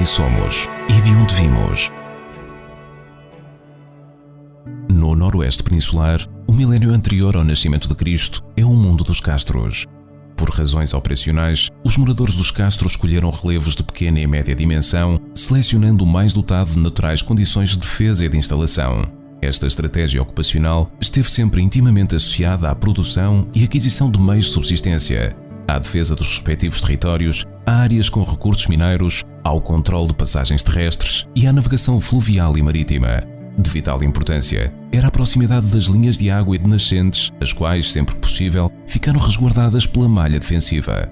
quem somos e de onde vimos. No noroeste peninsular, o milénio anterior ao nascimento de Cristo é o mundo dos castros. Por razões operacionais, os moradores dos castros escolheram relevos de pequena e média dimensão, selecionando o mais dotado de naturais condições de defesa e de instalação. Esta estratégia ocupacional esteve sempre intimamente associada à produção e aquisição de meios de subsistência, à defesa dos respectivos territórios, a áreas com recursos mineiros, ao controle de passagens terrestres e à navegação fluvial e marítima. De vital importância era a proximidade das linhas de água e de nascentes, as quais, sempre que possível, ficaram resguardadas pela malha defensiva.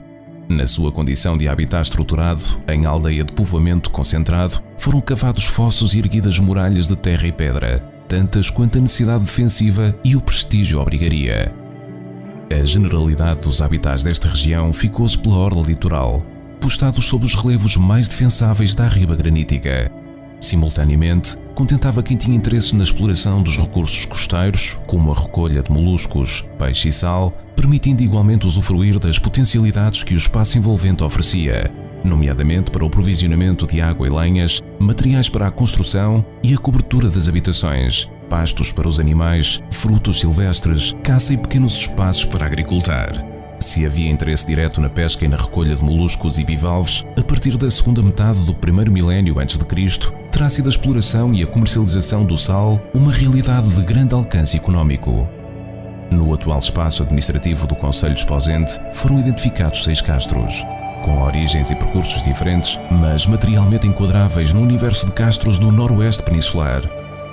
Na sua condição de habitat estruturado, em aldeia de povoamento concentrado, foram cavados fossos e erguidas muralhas de terra e pedra, tantas quanto a necessidade defensiva e o prestígio obrigaria. A generalidade dos habitats desta região ficou-se pela orla litoral, postados sob os relevos mais defensáveis da arriba granítica. Simultaneamente, contentava quem tinha interesse na exploração dos recursos costeiros, como a recolha de moluscos, peixe e sal, permitindo igualmente usufruir das potencialidades que o espaço envolvente oferecia, nomeadamente para o provisionamento de água e lenhas, materiais para a construção e a cobertura das habitações, pastos para os animais, frutos silvestres, caça e pequenos espaços para agricultar. Se havia interesse direto na pesca e na recolha de moluscos e bivalves, a partir da segunda metade do primeiro milénio a.C., terá sido a exploração e a comercialização do sal uma realidade de grande alcance económico. No atual espaço administrativo do concelho de Esposende foram identificados 6 castros, com origens e percursos diferentes, mas materialmente enquadráveis no universo de castros do noroeste peninsular.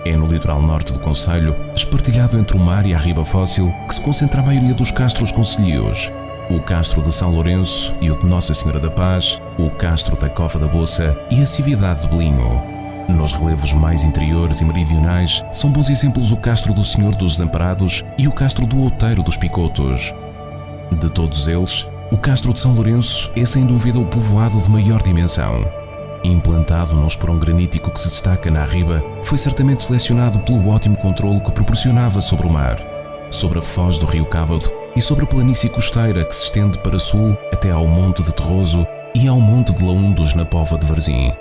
É no litoral norte do concelho, espartilhado entre o mar e a riba fóssil, que se concentra a maioria dos castros concelhios. O castro de São Lourenço e o de Nossa Senhora da Paz, o castro da Cova da Boça e a Cividade de Belinho. Nos relevos mais interiores e meridionais, são bons exemplos o castro do Senhor dos Desamparados e o castro do Outeiro dos Picotos. De todos eles, o castro de São Lourenço é sem dúvida o povoado de maior dimensão. Implantado num esporão granítico que se destaca na arriba, foi certamente selecionado pelo ótimo controlo que proporcionava sobre o mar, sobre a foz do rio Cávado e sobre a planície costeira que se estende para sul até ao Monte de Terroso e ao Monte de Laundos na Póvoa de Varzim.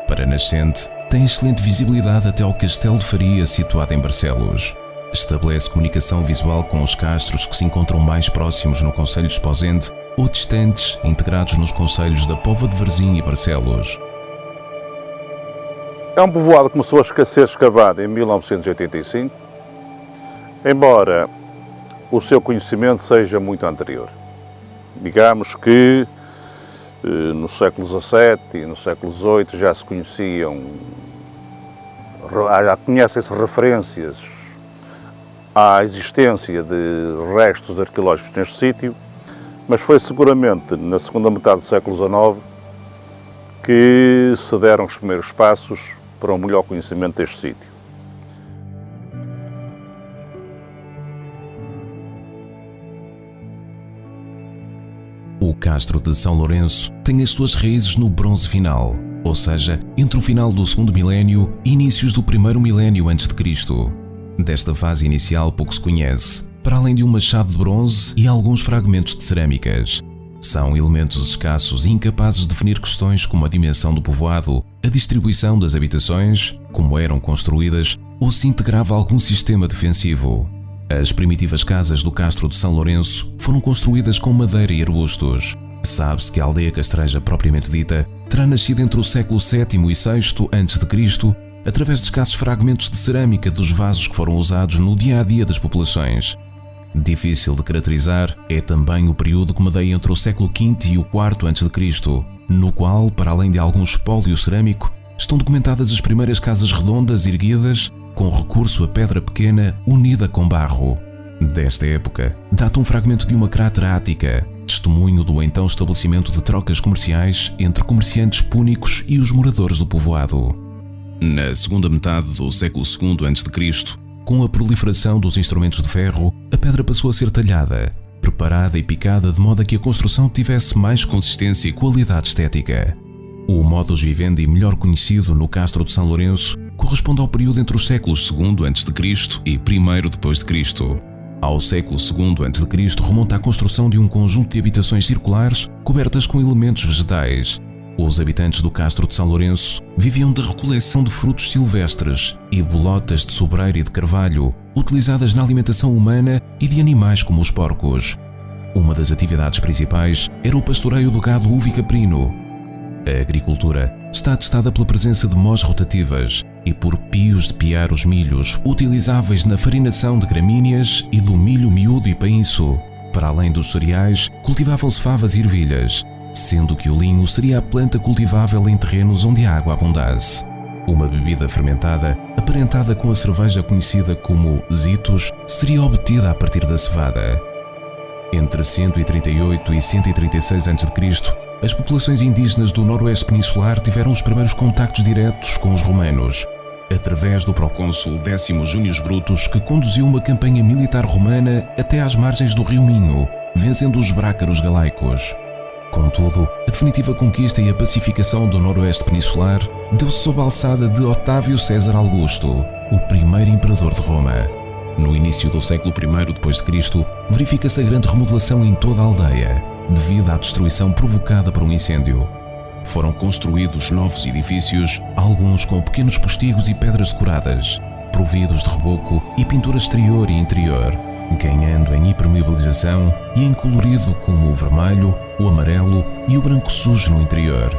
Para nascente, tem excelente visibilidade até ao Castelo de Faria situado em Barcelos. Estabelece comunicação visual com os castros que se encontram mais próximos no concelho de Esposende ou distantes, integrados nos concelhos da Póvoa de Varzim e Barcelos. É um povoado que começou a ser escavado em 1985, embora o seu conhecimento seja muito anterior. Digamos que no século XVII e no século XVIII já se conheciam, já conhecem-se referências à existência de restos arqueológicos neste sítio, mas foi seguramente na segunda metade do século XIX que se deram os primeiros passos para um melhor conhecimento deste sítio. O castro de São Lourenço tem as suas raízes no bronze final, ou seja, entre o final do segundo milénio e inícios do primeiro milénio antes de Cristo. Desta fase inicial pouco se conhece, para além de um machado de bronze e alguns fragmentos de cerâmicas. São elementos escassos e incapazes de definir questões como a dimensão do povoado, a distribuição das habitações, como eram construídas ou se integrava algum sistema defensivo. As primitivas casas do castro de São Lourenço foram construídas com madeira e arbustos. Sabe-se que a aldeia castreja propriamente dita terá nascido entre o século VII e VI a.C., através de escassos fragmentos de cerâmica dos vasos que foram usados no dia-a-dia das populações. Difícil de caracterizar é também o período que medeia entre o século V e o IV a.C., no qual, para além de algum espólio cerâmico, estão documentadas as primeiras casas redondas erguidas com recurso a pedra pequena unida com barro. Desta época, data um fragmento de uma crátera ática, testemunho do então estabelecimento de trocas comerciais entre comerciantes púnicos e os moradores do povoado. Na segunda metade do século II a.C., com a proliferação dos instrumentos de ferro, a pedra passou a ser talhada, preparada e picada de modo a que a construção tivesse mais consistência e qualidade estética. O modus vivendi melhor conhecido no castro de São Lourenço corresponde ao período entre os séculos II a.C. e I d.C. Ao século II a.C. remonta à construção de um conjunto de habitações circulares cobertas com elementos vegetais. Os habitantes do castro de São Lourenço viviam da recoleção de frutos silvestres e bolotas de sobreiro e de carvalho, utilizadas na alimentação humana e de animais como os porcos. Uma das atividades principais era o pastoreio do gado uvicaprino. A agricultura está atestada pela presença de mós rotativas e por pios de piar os milhos utilizáveis na farinação de gramíneas e do milho miúdo e painço. Para além dos cereais, cultivavam-se favas e ervilhas, sendo que o linho seria a planta cultivável em terrenos onde a água abundasse. Uma bebida fermentada, aparentada com a cerveja conhecida como zitos, seria obtida a partir da cevada. Entre 138 e 136 a.C., as populações indígenas do noroeste peninsular tiveram os primeiros contactos diretos com os romanos, através do procônsul Décimo Június Brutus, que conduziu uma campanha militar romana até às margens do rio Minho, vencendo os brácaros galaicos. Contudo, a definitiva conquista e a pacificação do noroeste peninsular deu-se sob a alçada de Otávio César Augusto, o primeiro imperador de Roma. No início do século I d.C., verifica-se a grande remodelação em toda a aldeia, devido à destruição provocada por um incêndio. Foram construídos novos edifícios, alguns com pequenos postigos e pedras decoradas, providos de reboco e pintura exterior e interior, ganhando em impermeabilização e em colorido como o vermelho, o amarelo e o branco sujo no interior.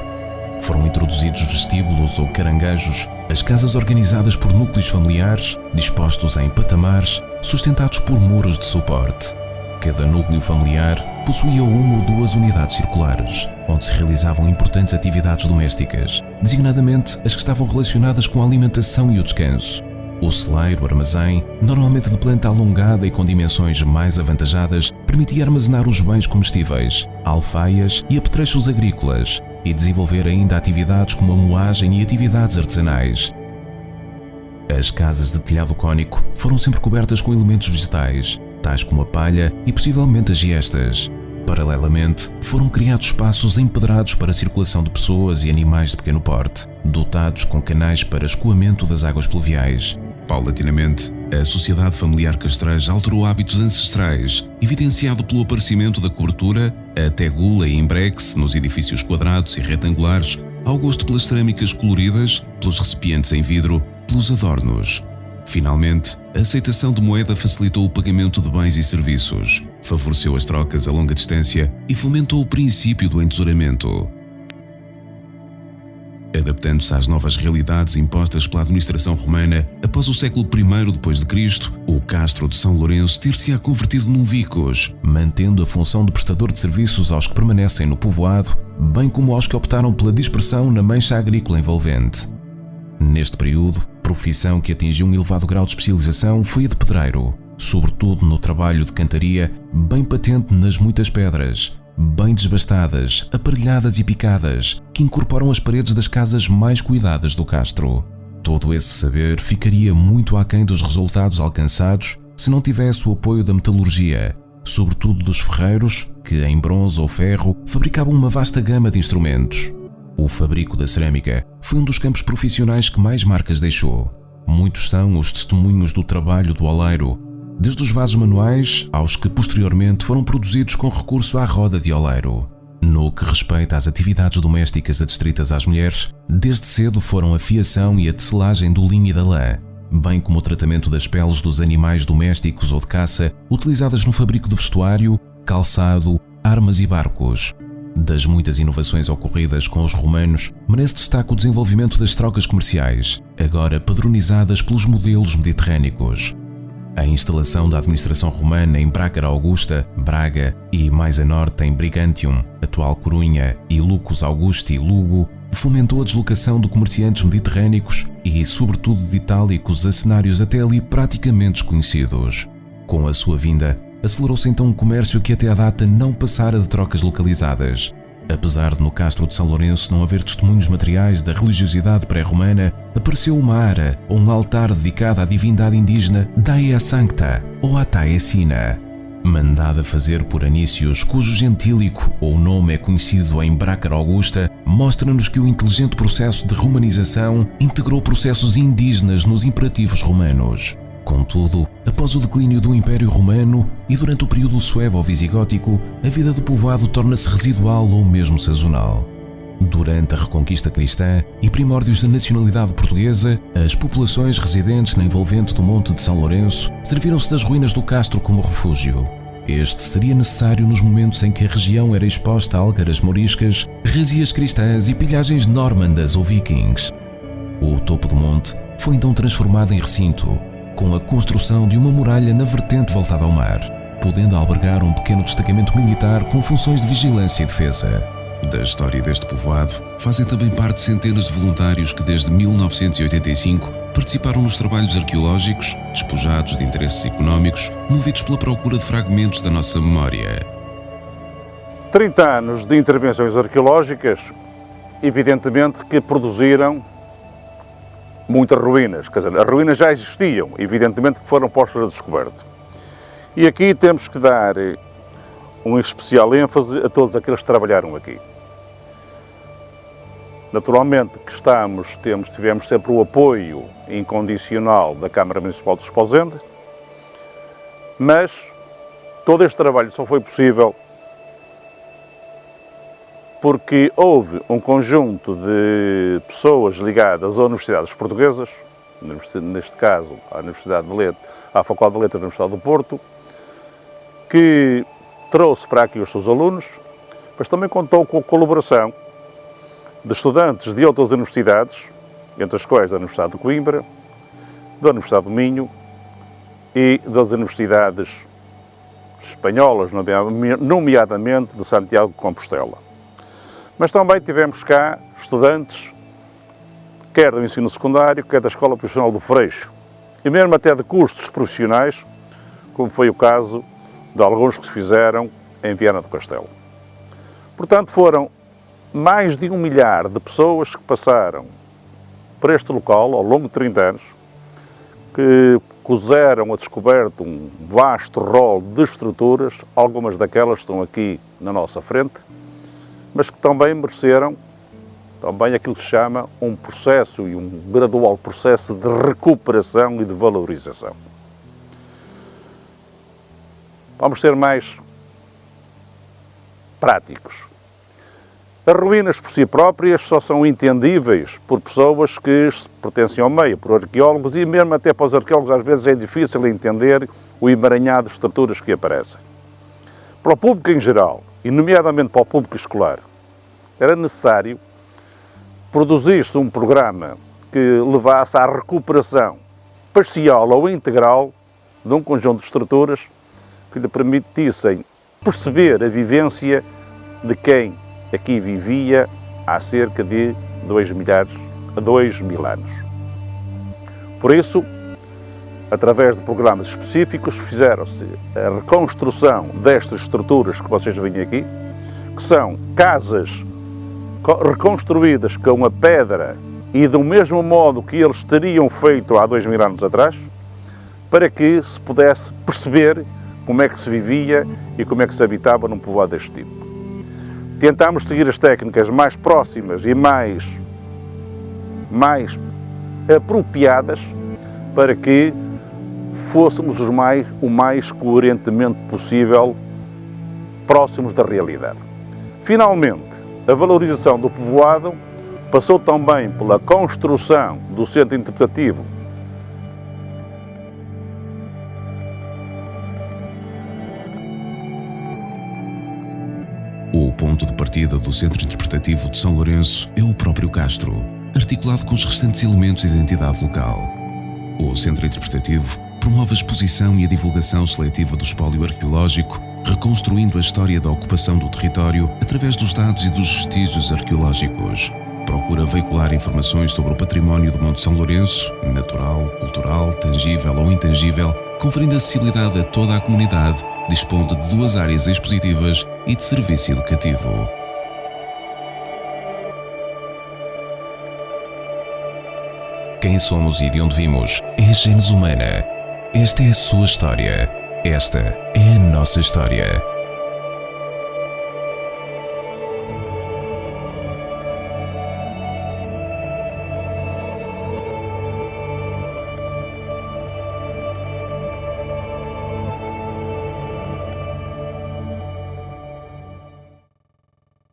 Foram introduzidos vestíbulos ou caranguejos, as casas organizadas por núcleos familiares, dispostos em patamares, sustentados por muros de suporte. Cada núcleo familiar possuía uma ou duas unidades circulares, onde se realizavam importantes atividades domésticas, designadamente as que estavam relacionadas com a alimentação e o descanso. O celeiro, armazém, normalmente de planta alongada e com dimensões mais avantajadas, permitia armazenar os bens comestíveis, alfaias e apetrechos agrícolas, e desenvolver ainda atividades como a moagem e atividades artesanais. As casas de telhado cônico foram sempre cobertas com elementos vegetais, tais como a palha e possivelmente as giestas. Paralelamente, foram criados espaços empedrados para a circulação de pessoas e animais de pequeno porte, dotados com canais para escoamento das águas pluviais. Paulatinamente, a sociedade familiar castreja alterou hábitos ancestrais, evidenciado pelo aparecimento da cobertura, a tegula e embrexe nos edifícios quadrados e retangulares, ao gosto pelas cerâmicas coloridas, pelos recipientes em vidro, pelos adornos. Finalmente, a aceitação de moeda facilitou o pagamento de bens e serviços, favoreceu as trocas a longa distância e fomentou o princípio do entesouramento. Adaptando-se às novas realidades impostas pela administração romana, após o século I d.C., o castro de São Lourenço ter-se-á convertido num vicus, mantendo a função de prestador de serviços aos que permanecem no povoado, bem como aos que optaram pela dispersão na mancha agrícola envolvente. Neste período, profissão que atingiu um elevado grau de especialização foi a de pedreiro, sobretudo no trabalho de cantaria, bem patente nas muitas pedras, bem desbastadas, aparelhadas e picadas, que incorporam as paredes das casas mais cuidadas do castro. Todo esse saber ficaria muito aquém dos resultados alcançados se não tivesse o apoio da metalurgia, sobretudo dos ferreiros, que em bronze ou ferro fabricavam uma vasta gama de instrumentos. O fabrico da cerâmica foi um dos campos profissionais que mais marcas deixou. Muitos são os testemunhos do trabalho do oleiro, desde os vasos manuais aos que posteriormente foram produzidos com recurso à roda de oleiro. No que respeita às atividades domésticas adstritas às mulheres, desde cedo foram a fiação e a tecelagem do linho e da lã, bem como o tratamento das peles dos animais domésticos ou de caça, utilizadas no fabrico de vestuário, calçado, armas e barcos. Das muitas inovações ocorridas com os romanos, merece destaque o desenvolvimento das trocas comerciais, agora padronizadas pelos modelos mediterrâneos. A instalação da administração romana em Brácara Augusta, Braga, e mais a norte em Brigantium, atual Corunha, e Lucus Augusti, Lugo, fomentou a deslocação de comerciantes mediterrâneos e, sobretudo, de itálicos a cenários até ali praticamente desconhecidos. Com a sua vinda, acelerou-se então um comércio que até à data não passara de trocas localizadas. Apesar de no castro de São Lourenço não haver testemunhos materiais da religiosidade pré-romana, apareceu uma ara, ou um altar dedicado à divindade indígena Daea Sancta, ou Atae Sina, mandada fazer por Anícios, cujo gentílico ou nome é conhecido em Brácara Augusta, mostra-nos que o inteligente processo de romanização integrou processos indígenas nos imperativos romanos. Contudo, após o declínio do Império Romano e durante o período suevo-visigótico, a vida do povoado torna-se residual ou mesmo sazonal. Durante a Reconquista Cristã e primórdios da nacionalidade portuguesa, as populações residentes na envolvente do Monte de São Lourenço serviram-se das ruínas do castro como refúgio. Este seria necessário nos momentos em que a região era exposta a algaras moriscas, heresias cristãs e pilhagens normandas ou vikings. O topo do monte foi então transformado em recinto, com a construção de uma muralha na vertente voltada ao mar, podendo albergar um pequeno destacamento militar com funções de vigilância e defesa. Da história deste povoado fazem também parte centenas de voluntários que desde 1985 participaram nos trabalhos arqueológicos, despojados de interesses económicos, movidos pela procura de fragmentos da nossa memória. 30 anos de intervenções arqueológicas, evidentemente que produziram muitas ruínas. Quer dizer, as ruínas já existiam, evidentemente que foram postas a descoberto. E aqui temos que dar um especial ênfase a todos aqueles que trabalharam aqui. Naturalmente que tivemos sempre o apoio incondicional da Câmara Municipal de Esposende, mas todo este trabalho só foi possível porque houve um conjunto de pessoas ligadas a universidades portuguesas, neste caso à Faculdade de Letras da Universidade do Porto, que trouxe para aqui os seus alunos, mas também contou com a colaboração de estudantes de outras universidades, entre as quais a Universidade de Coimbra, da Universidade do Minho e das universidades espanholas, nomeadamente de Santiago de Compostela. Mas também tivemos cá estudantes, quer do ensino secundário, quer da Escola Profissional do Freixo, e mesmo até de cursos profissionais, como foi o caso de alguns que se fizeram em Viana do Castelo. Portanto, foram mais de 1 milhar de pessoas que passaram por este local ao longo de 30 anos, que puseram a descoberto um vasto rol de estruturas, algumas daquelas estão aqui na nossa frente, mas que também mereceram aquilo que se chama um processo e um gradual processo de recuperação e de valorização. Vamos ser mais práticos. As ruínas por si próprias só são entendíveis por pessoas que pertencem ao meio, por arqueólogos, e mesmo até para os arqueólogos às vezes é difícil entender o emaranhado de estruturas que aparecem. Para o público em geral, e nomeadamente para o público escolar, era necessário produzir-se um programa que levasse à recuperação parcial ou integral de um conjunto de estruturas que lhe permitissem perceber a vivência de quem aqui vivia há cerca de 2.000 anos. Por isso, através de programas específicos, fizeram-se a reconstrução destas estruturas que vocês veem aqui, que são casas reconstruídas com a pedra e do mesmo modo que eles teriam feito há 2.000 anos atrás, para que se pudesse perceber como é que se vivia e como é que se habitava num povoado deste tipo. Tentámos seguir as técnicas mais próximas e mais apropriadas para que fôssemos o mais coerentemente possível próximos da realidade. Finalmente, a valorização do povoado passou também pela construção do centro interpretativo. O ponto de partida do Centro Interpretativo de São Lourenço é o próprio castro, articulado com os restantes elementos de identidade local. O Centro Interpretativo promove a exposição e a divulgação seletiva do espólio arqueológico, reconstruindo a história da ocupação do território através dos dados e dos vestígios arqueológicos. Procura veicular informações sobre o património do Monte São Lourenço, natural, cultural, tangível ou intangível, conferindo acessibilidade a toda a comunidade, dispondo de 2 áreas expositivas e de serviço educativo. Quem somos e de onde vimos é a gênese humana. Esta é a sua história. Esta é a nossa história.